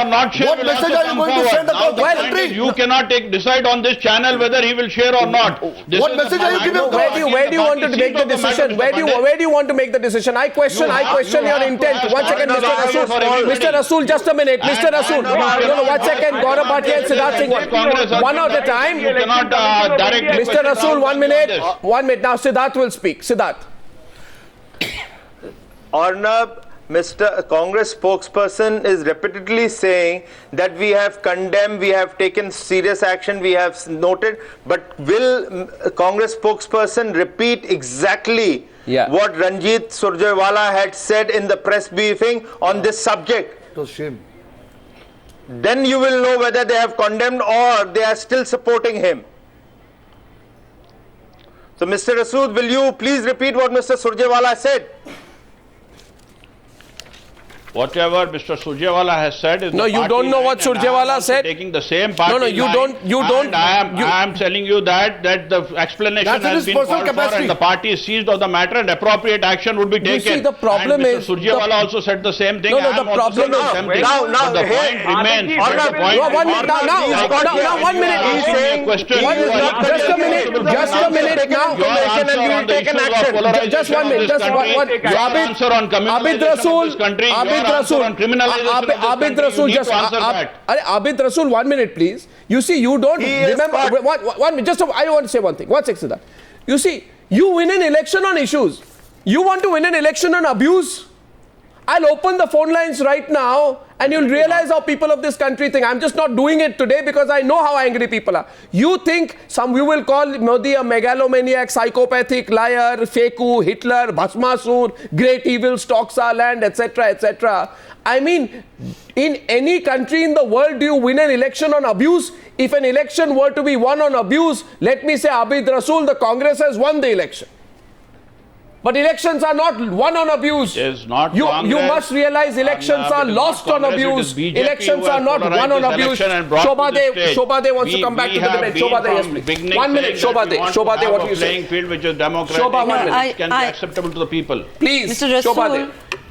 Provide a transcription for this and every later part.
or not share What will message also are you come going to forward. send Now across the the point country? is you cannot decide on this channel whether he will share or not. This What is the message are you point. giving? Where do you want to make the decision? Where do you want to make the decision? I question your intent. One second, Mr. Rasool. Mr. Rasool, just a minute. Mr. Rasool. No, 1 second. Gaurav Bhatia and Siddharth Singh. One at a time. You cannot directly Mr. question Rasool, Rahul 1 Gandhi on minute. this. 1 minute. Now Siddharth will speak. Siddharth. Arnab, Mr. Congress spokesperson is repeatedly saying that we have condemned, we have taken serious action, we have noted, but will Congress spokesperson repeat exactly what Ranjit Surjewala had said in the press briefing on this subject? It was shame. Then you will know whether they have condemned or they are still supporting him. So, Mr. Rasool, will you please repeat what Mr. Surjewala said? Whatever Mr. Surjewala has said is No, the you party don't know line, what and I am Surjewala also said. Taking the same party No, you line, don't. and I am telling you that the explanation That's in has his been personal called for capacity. and the party is seized of the matter and appropriate action would be taken. see, the problem and is Mr. Surjewala also said the same thing. No, I the am also problem saying is- the same thing. Now, But the here- point remains. Arnab, but the point No, one minute, remains. now, one minute. He's saying question. he is not Just a minute, just a minute now. Your answer and we on will the take an issues of action. polarization Just 1 of minute, this just country, one. your answer on Abid communalization of Rasool, this country, your Abid answer Rasool, on criminalization of this Abid country, Rasool, you need just to answer that. Abid Rasool, 1 minute, please. You see, you don't He is remember. part- One minute, I want to say one thing. One second, Siddharth. You see, you win an election on issues. You want to win an election on abuse? I'll open the phone lines right now and you'll realize how people of this country think. I'm just not doing it today because I know how angry people are. You think you will call Modi a megalomaniac, psychopathic, liar, faku, Hitler, Bhasmasur, great evil, stalks our land, etc., etc. I mean, in any country in the world, do you win an election on abuse? If an election were to be won on abuse, let me say, Abid Rasool, the Congress has won the election. But elections are not won on abuse. It is not You Congress. must realize elections are It is lost not on Congress, it abuse. is BJP Elections who are has not polarized won on this abuse. election and brought to this stage. Shobhade wants to come back to the debate. Shobhade, yes, please. 1 minute, Shobhade, what do you say? Playing field which is democratic, Shobha, 1 minute. which can be acceptable to the people. Please, Mr. Rasool, Shobhade.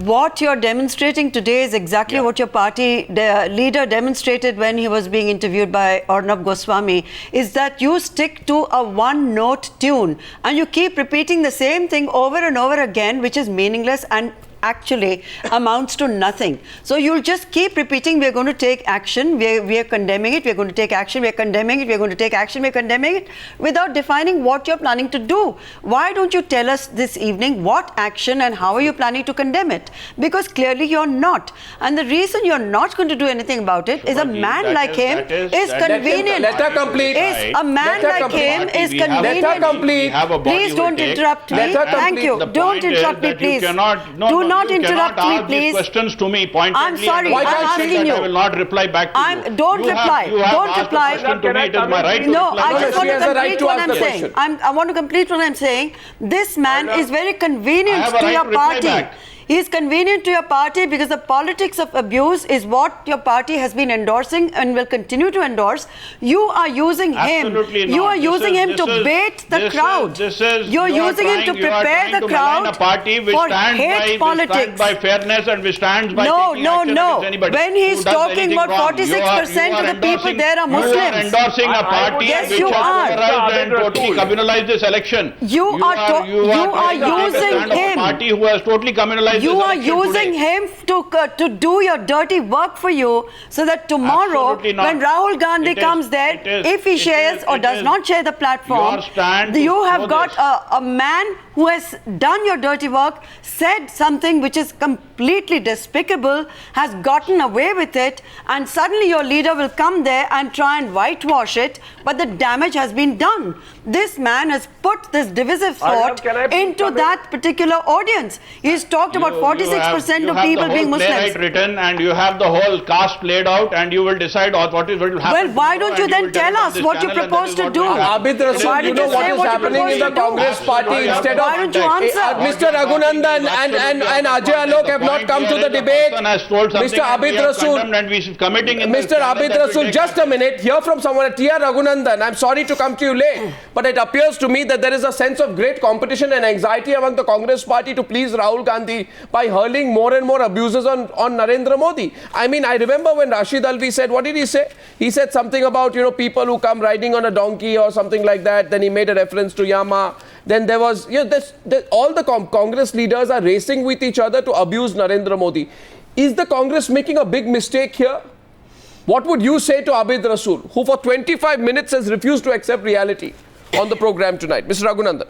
what you're demonstrating today is exactly what your party leader demonstrated when he was being interviewed by Arnab Goswami, is that you stick to a one-note tune and you keep repeating the same thing over and over again, which is meaningless and actually amounts to nothing. So you'll just keep repeating, we're going to take action, we are condemning it, we're going to take action, we're condemning it, we're going to take action, we're condemning it, without defining what you're planning to do. Why don't you tell us this evening what action and how are you planning to condemn it? Because clearly you're not. And the reason you're not going to do anything about it is a man like him is convenient. Let her complete. Is a man like him is convenient. Let her complete. Please don't interrupt me. Let her Thank complete. you. The Don't point is interrupt me, that you please. cannot- Do not you interrupt cannot me, ask these please. questions to me pointedly. I'm sorry, and I'm say asking that you. I will not reply back to you. Don't You reply. have Don't asked reply. a question to me. It is my right to No, reply. I No, just she want to has a right complete to what ask I'm the saying. question. I want to complete what I'm saying. This man is very I convenient have a to right your to reply party. back. He is convenient to your party because the politics of abuse is what your party has been endorsing and will continue to endorse. You are using him. Absolutely not. You are This using is- him to this is- bait the this is- crowd. You're you are using him to trying- you are prepare trying the to malign crowd a party which for stands hate by, politics. Which stands by fairness and which stands by No, taking no, action no. against anybody When who he's does talking anything about wrong. 46% of the people endorsing- there are You are Muslims. endorsing a party Yes, which you has are. polarized and totally communalized this election. You are trying to using take a stand of a him. party who has totally communalized You this are election using today. him to do your dirty work for you so that tomorrow Absolutely not. when Rahul Gandhi It is- comes there, it is- if he it shares is- or it does is not share the platform, your stand to you have show got this. a man who has done your dirty work, said something which is completely despicable, has gotten away with it, and suddenly your leader will come there and try and whitewash it, but the damage has been done. This man has put this divisive thought can I please into come in? that particular audience. He's talked about 46% of people being Muslims. You have the whole playwright written and you have the whole cast played out and you will decide what is going to happen. Well, why tomorrow don't you and then will tell tell it on us this what you channel and propose that to is do? what will happen. Abid Rasool, Why you did know you what say is what you happening in the propose to do? Congress party Absolutely. instead of Why don't you answer? Mr. Raghunandan and Ajay Alok have not come to the debate. Mr. Abid Rasool, Mr. Abid Rasool, just a minute. Hear from someone. T.R. Raghunandan, I'm sorry to come to you late, but it appears to me that there is a sense of great competition and anxiety among the Congress party to please Rahul Gandhi. by hurling more and more abuses on Narendra Modi. I mean, I remember when Rashid Alvi said, what did he say? He said something about, people who come riding on a donkey or something like that. Then he made a reference to Yama. Then there was, all the Congress leaders are racing with each other to abuse Narendra Modi. Is the Congress making a big mistake here? What would you say to Abid Rasool, who for 25 minutes has refused to accept reality on the program tonight? Mr. Raghunandan.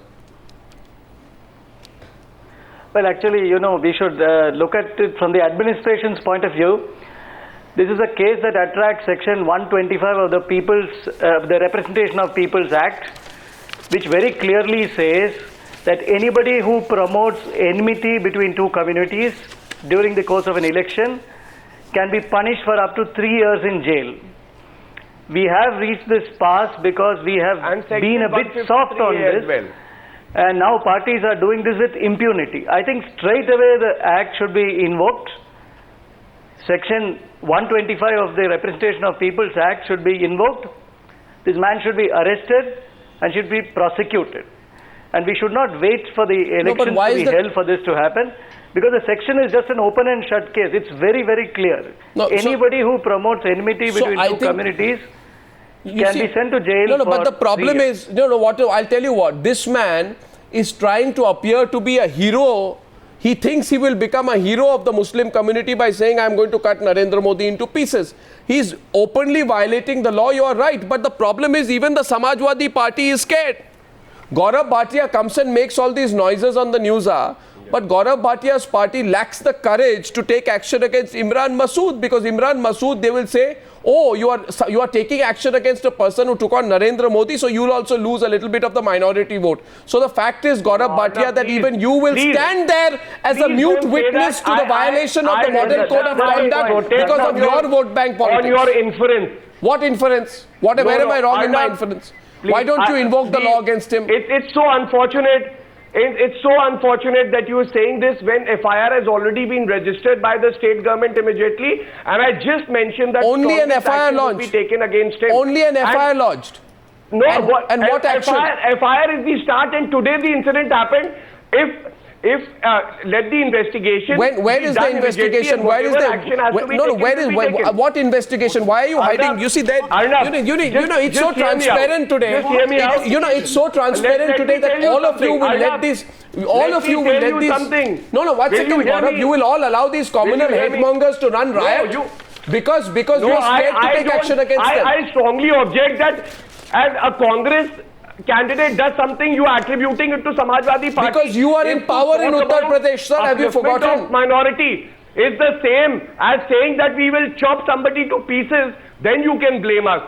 Well, actually, we should look at it from the administration's point of view. This is a case that attracts Section 125 of the Representation of People's Act, which very clearly says that anybody who promotes enmity between two communities during the course of an election can be punished for up to 3 years in jail. We have reached this pass because we have been a bit soft on this, and now parties are doing this with impunity. I think straight away the Act should be invoked. Section 125 of the Representation of People's Act should be invoked. This man should be arrested and should be prosecuted. And we should not wait for the elections to be held for this to happen. Because the section is just an open and shut case. It's very, very clear. Anybody who promotes enmity between two communities can be sent to jail. But the problem is, I'll tell you what, this man is trying to appear to be a hero. He thinks he will become a hero of the Muslim community by saying, I'm going to cut Narendra Modi into pieces. He's openly violating the law, you are right. But the problem is, even the Samajwadi Party is scared. Gaurav Bhatia comes and makes all these noises on the news. But Gaurav Bhatia's party lacks the courage to take action against Imran Masood, because Imran Masood, they will say, oh, you are taking action against a person who took on Narendra Modi, so you'll also lose a little bit of the minority vote. So the fact is, Gaurav Bhatia, that even you will stand there as a mute witness to the violation of the Model Code of Conduct because of your vote bank politics. On your inference. What inference? Where am I wrong in my inference? Why don't you invoke the law against him? It's so unfortunate. It's so unfortunate that you are saying this when FIR has already been registered by the state government immediately, and I just mentioned that only an FIR will be taken against him. Only an FIR lodged. No, and what action? FIR is the start, and today the incident happened. If let the investigation. Where is the investigation? Where is the action has to be taken? Where is what investigation? Why are you hiding? You see that it's so transparent today. It's so transparent today that all of you will let this. All of you will let this. No, 1 second, Gaurav. You will all allow these communal headmongers to run riot because you are scared to take action against them. I strongly object that as a Congress candidate does something, you are attributing it to Samajwadi Party. Because you are in power in Uttar Pradesh, sir. Have you forgotten? Minority is the same as saying that we will chop somebody to pieces, then you can blame us.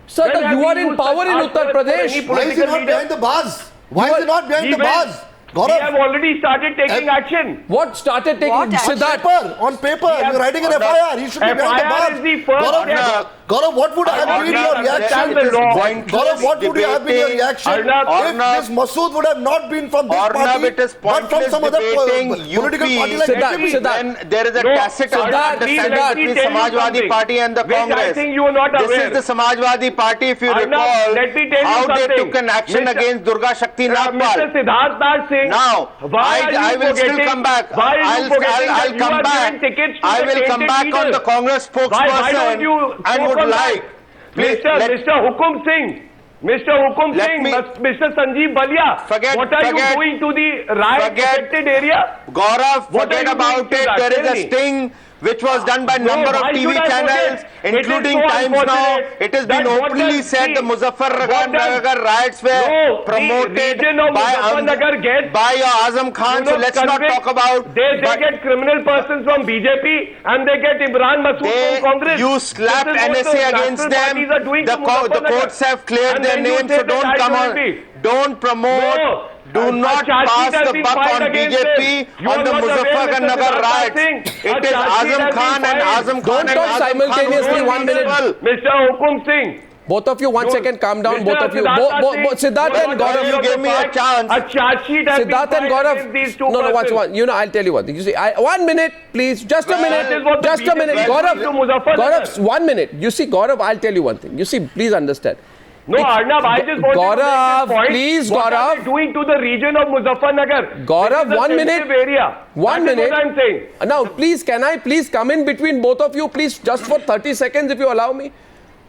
Sir, you are in power in Uttar Pradesh. Why is he not behind the bars? Why is he not behind the bars? We have already started taking action. What started taking action? On paper, you're writing an FIR. He should be behind the bars. FIR is the first step. Gaurav, what would have been your reaction? Gaurav, what would have been your reaction if this Masood would have not been from this party, but from some other political party like BJP? Then there is a tacit understanding between Samajwadi Party and the Congress. I think you are not aware. This is the Samajwadi Party, if you recall, how they took an action against Durga Shakti Nagpal. Mr. Siddharth Das Singh, now, I will still come back. I'll come back. I will come back on the Congress spokesperson and would like. Mr. Hukum Singh, Mr. Sanjeev Balia, what are you doing to the riot-affected area? Gaurav, forget about it. There is a sting which was done by number of TV channels, including Times Now. It has been openly said the Muzaffarnagar riots were promoted by Azam Khan. So let's not talk about. They get criminal persons from BJP and they get Imran Masood from Congress. You slapped NSA against them. The courts have cleared their names, so don't come on. Don't promote. Do not pass the buck on BJP on the Muzaffarnagar riots. It is Azam Khan and Azam Khan. Don't talk simultaneously. 1 minute. Mr. Hukum Singh. Both of you, 1 second, calm down. Both of you. Siddharth and Gaurav. You gave me a chance. A charge sheet has Siddharth and Gaurav. No, watch one. I'll tell you one thing. You see, 1 minute, please. Just a minute. Just a minute. Gaurav, 1 minute. You see, Gaurav, I'll tell you one thing. You see, please understand. No, Arnab, I just want Gaurav, to make this point. please, what Gaurav. are they doing to the region of Muzaffarnagar? Gaurav, This is a 1 minute. sensitive area. 1 That is minute. what I'm saying. Now, please, can I please come in between both of you, please, just for 30 seconds, if you allow me?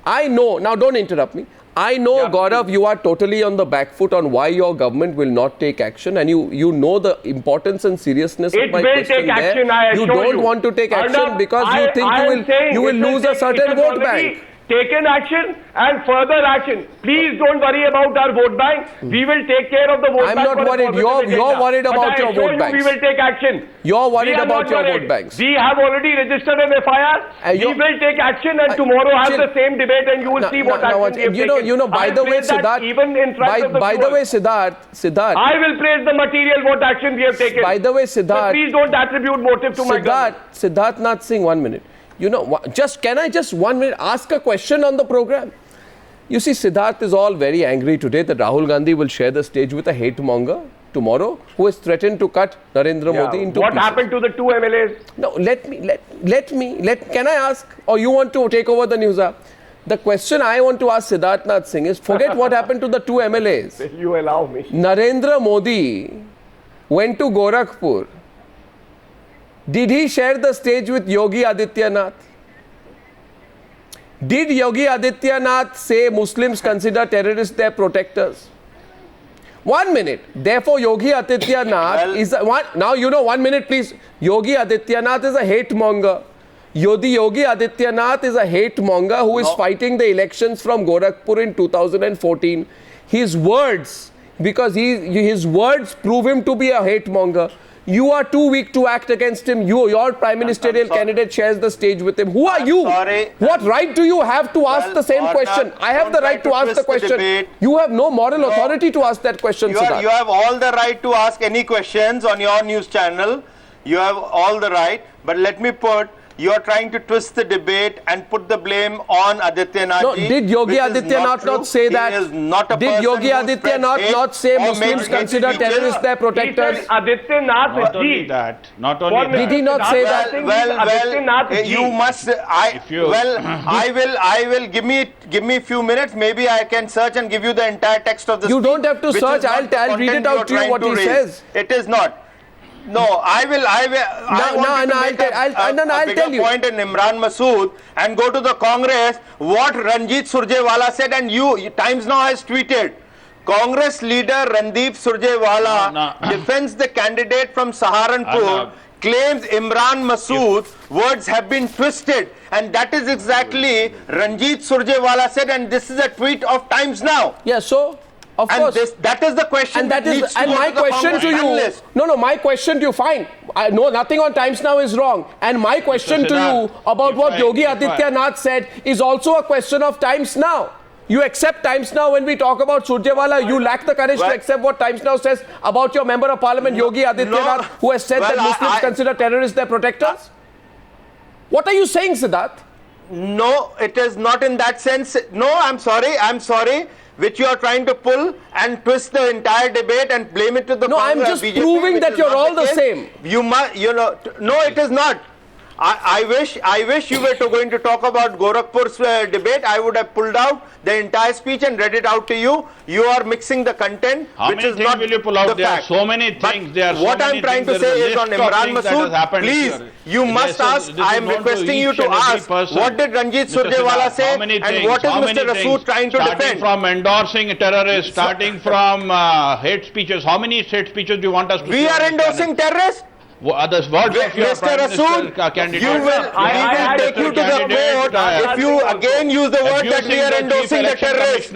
I know, now don't interrupt me. I know, Gaurav, you are totally on the back foot on why your government will not take action, and you know the importance and seriousness It of my will question take there. action, I you assure don't you. want to take action Arnab, because you think I am saying you will it lose a take- certain it has vote already bank. Taken action and further action. Please don't worry about our vote bank. We will take care of the vote I'm bank. not for a worried. positive You're agenda. worried But about I your assure vote you banks. We will take action. You're worried We are about not your worried. vote banks. We have already registered an FIR. We you're- will take action and tomorrow have chill. the same debate and you will see what action we have taken. By I'll the way, praise that Siddharth, even in front of the by the viewers. way, Siddharth, I will praise the material what action we have taken. by the way, So Siddharth, please don't attribute motive to my government. Siddharth Nath Singh, 1 minute. You know, can I just 1 minute ask a question on the program? You see, Siddharth is all very angry today that Rahul Gandhi will share the stage with a hate monger tomorrow who has threatened to cut Narendra Modi into What pieces. happened to the two MLAs? No, can I ask, or you want to take over the news app? The question I want to ask Siddharth Nath Singh is, forget what happened to the two MLAs. Will you allow me? Narendra Modi went to Gorakhpur. Did he share the stage with Yogi Adityanath? Did Yogi Adityanath say Muslims consider terrorists their protectors? 1 minute. Therefore, Yogi Adityanath is a, one. Now you know. 1 minute, please. Yogi Adityanath is a hate monger. Yogi Adityanath is a hate monger who is fighting the elections from Gorakhpur in 2014. His words, because his words prove him to be a hate monger. You are too weak to act against him. Your prime ministerial candidate shares the stage with him. Who are you? Sorry. What right do you have to ask the same question? I have the right to ask the question. You have no moral authority to ask that question, Siddharth. You have all the right to ask any questions on your news channel. You have all the right. But let me put, you are trying to twist the debate and put the blame on Adityanath. No, did Yogi Adityanath not say that? He is not a Did Yogi Adityanath not say Muslims consider terrorists their protectors? He said Adityanath Not only ji. that. Not only What that. Did he not say that? You must. I will give me a few minutes. Maybe I can search and give you the entire text of the. You don't have to which is search. not the I'll read content it out to you are what trying he raise. says. It is not. No, I will. I'll tell you. Point in Imran Masood and go to the Congress. What Ranjit Surjewala said, and Times Now has tweeted. Congress leader Randeep Surjewala defends the candidate from Saharanpur. Claims Imran Masood words have been twisted, and that is exactly Ranjit Surjewala said, and this is a tweet of Times Now. Yeah, so of And course. that is the question. And that is, needs to and go my to the question Congress to you. panelists. No, my question to you. Fine. I know nothing on Times Now is wrong. And my question to you about what Yogi Adityanath said is also a question of Times Now. You accept Times Now when we talk about Surjewala. You lack the courage to accept what Times Now says about your member of parliament, Yogi Adityanath, who has said that Muslims consider terrorists their protectors. What are you saying, Siddharth? No, it is not in that sense. No, I'm sorry. Which you are trying to pull and twist the entire debate and blame it to the No, I'm Congress, just BJP, proving which that is you're not all the case. same. You must, no, it is not. I wish you were going to talk about Gorakhpur's debate. I would have pulled out the entire speech and read it out to you. You are mixing the content, How which many is things not will you pull out? the There fact. are so many But things. There are so what many I'm trying things. to There say is is a on list of Imran things that has Masood, happened please, here. you This must is- ask, this is I am known to requesting you each to and every ask, person. what did Ranjit Mr. Surjewala Siddharth, say how many and things, what is how many Mr. Rasood things? trying to Starting defend? from endorsing terrorists, starting from hate speeches. How many hate speeches do you want us to We see are on this endorsing channel? terrorists. The words of your Mr. Prime Rasood, Minister candidate. we will take you to the court if you again use the word that we are endorsing the terrorists.